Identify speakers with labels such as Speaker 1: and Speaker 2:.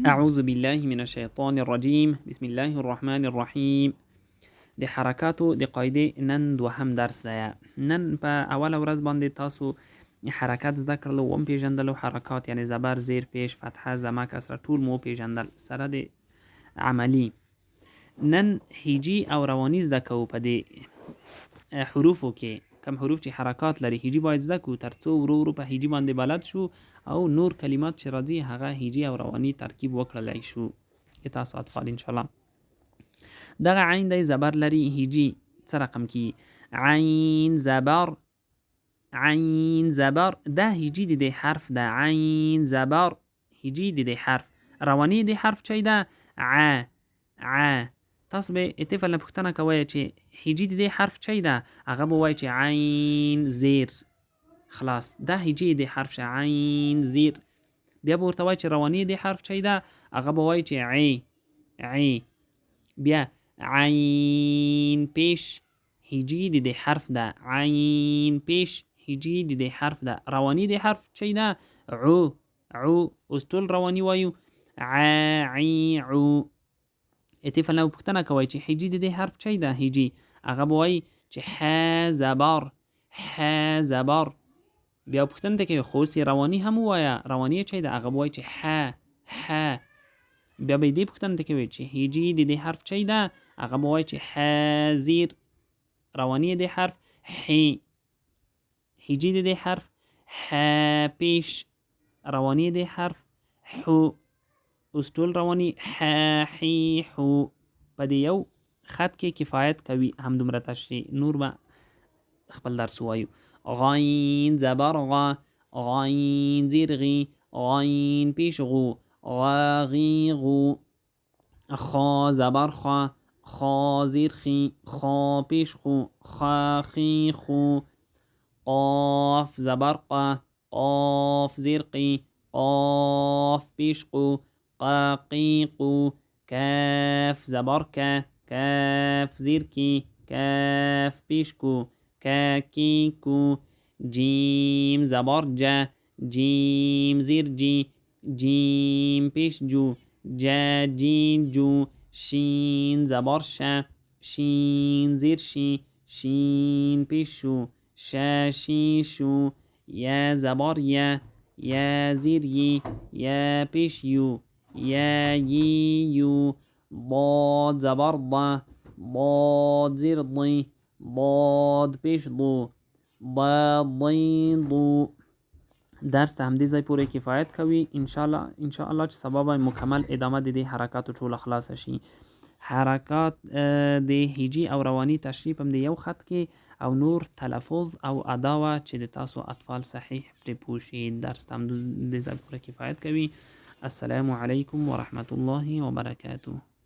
Speaker 1: اعوذ بالله من الشیطان الرجیم. بسم الله الرحمن الرحیم. د حرکاتو د قاعدې نن دوهم درس دی. نن په اوله ورځ باندې تاسو حرکات زده کړل او هم پیژندلو. حرکات یعنی زبر، زیر، پیش، فتحه، ضمه، کسره ټول مو پیژندل سره د عملی. نن هجی او روانی زده کوو. په دې حروفو کې کم حروف چې حرکات لري هجی باید زده کوو ترڅو ورو ورو په هجی باندې بلد شو او نور کلمات چې راځي هغه هجی او روانی ترکیب وکړلای شو. تاسو اطفال ان شاء الله. دغه عین دی زبر لري. هجی څه رقم کی؟ عین زبر، عین زبر. دا هجی د حرف ده. عین زبر هجی د حرف. روانی د حرف چي ده؟ ع، ع. تاسو به اتفاق نه پوښتنه کوئ چې هجی د حرف چي ده؟ هغه به وایي چې عین زیر. خلاص دا هجی د حرف شه. عین زیر. بیا به ورته وایي چې روانی د حرف چي ده؟ هغه به وایي چې ع، ع. بیا عین پیش هجی د حرف ده. عین پیش هجی د حرف ده. روانی د حرف چي ده؟ عو، عو. اوس ټول روانی وایو ع، عی، عو. اتفاق نه پوښتنه کوي چې هجی د حرف چي ده؟ هجی هغه به وایي چې ح زبر، ح زبر. بیا پوښتنه ته کوي خو سی روانی هم وایه. روانی چي ده؟ هغه به وایي چې ح، ح. بیا به دې پوښتنه ته کوي چې هجی د حرف چي ده؟ هغه به وایي چې ح زیر. روانی د حرف ح. هجی د حرف ح پیش. روانی د حرف حو. اوس ټول روانی ح، حی، حو. په دې یو خط کې کفایت کوي. هم دومره تشریح نور به خپل درس وایو. غاین زبر غا، غاین زیر غی، غاین پیش غو، غاغی غو. خا زبر خا، خا زیر خی، خا پیش خو، خاخی خو. قاف زبر قا، قاف زیر قی، قاف پیش قو، قاقی قو. کاف زبر کا، کاف زیر کی، کاف پیش کو، کاکی کو. جیم زبر جا، جیم زیر جی، جیم پیش جو، جا جی جو. شین زبر شا، شین زیر شی، شین پیش شو، شا شی شو. یا زبر یا، یا زیر یی، یا پیش یو، یا یی یو. ضاد زبر ضا، ضاد زیر ضی، ضاد پیش ضو، ضاد ضی ضو. درس همدې ځای پورې کفایت کوي. ان شاء الله چې سبا به مکمل ادامه د دې حرکاتو ټوله خلاصه شي. حرکات د هجی او روانی تشریح هم د یو خط کې او نور تلفظ او ادا وا چې د تاسو اطفال صحیح پرې پوه شي. درس هم د ځای پورې کفایت کوي. السلام علیکم ورحمة الله وبرکاته.